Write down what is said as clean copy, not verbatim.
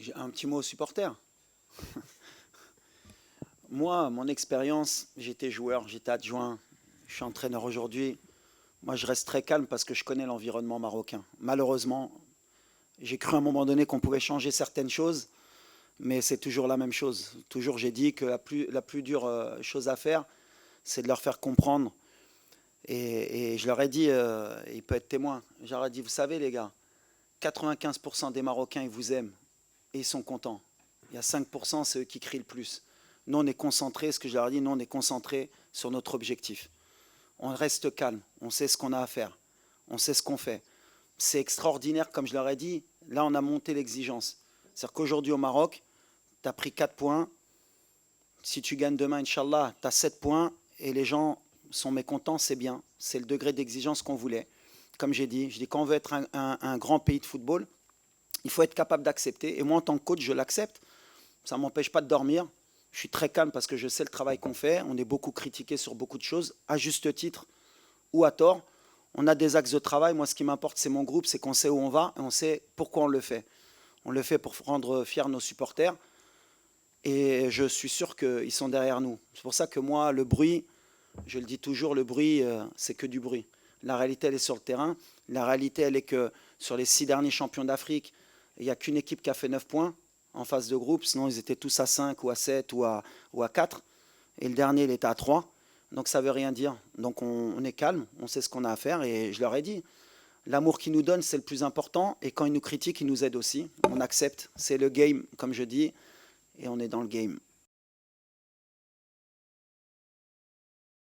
J'ai un petit mot aux supporters. Moi, mon expérience, j'étais joueur, j'étais adjoint, je suis entraîneur aujourd'hui. Moi, je reste très calme parce que je connais l'environnement marocain. Malheureusement, j'ai cru à un moment donné qu'on pouvait changer certaines choses, mais c'est toujours la même chose. Toujours, j'ai dit que la plus dure chose à faire, c'est de leur faire comprendre. Et je leur ai dit, il peut être témoin, je leur ai dit, vous savez les gars, 95% des Marocains, ils vous aiment et ils sont contents. Il y a 5%, c'est eux qui crient le plus. Nous, on est concentrés, ce que je leur ai dit, nous, on est concentrés sur notre objectif. On reste calme, on sait ce qu'on a à faire, on sait ce qu'on fait. C'est extraordinaire, comme je leur ai dit, là, on a monté l'exigence. C'est-à-dire qu'aujourd'hui, au Maroc, tu as pris 4 points. Si tu gagnes demain, Inch'Allah, tu as 7 points et les gens sont mécontents, c'est bien. C'est le degré d'exigence qu'on voulait. Comme j'ai dit, je dis qu'on veut être un grand pays de football, il faut être capable d'accepter. Et moi, en tant que coach, je l'accepte. Ça ne m'empêche pas de dormir. Je suis très calme parce que je sais le travail qu'on fait. On est beaucoup critiqué sur beaucoup de choses, à juste titre ou à tort. On a des axes de travail. Moi, ce qui m'importe, c'est mon groupe, c'est qu'on sait où on va et on sait pourquoi on le fait. On le fait pour rendre fiers nos supporters. Et je suis sûr qu'ils sont derrière nous. C'est pour ça que moi, le bruit, je le dis toujours, le bruit, c'est que du bruit. La réalité, elle est sur le terrain. La réalité, elle est que sur les 6 derniers champions d'Afrique, il n'y a qu'une équipe qui a fait 9 points en phase de groupe. Sinon, ils étaient tous à 5 ou à 7 ou à 4. Et le dernier, il était à 3. Donc, ça ne veut rien dire. Donc, on est calme, on sait ce qu'on a à faire. Et je leur ai dit, l'amour qu'ils nous donnent, c'est le plus important. Et quand ils nous critiquent, ils nous aident aussi. On accepte. C'est le game, comme je dis. Et on est dans le game.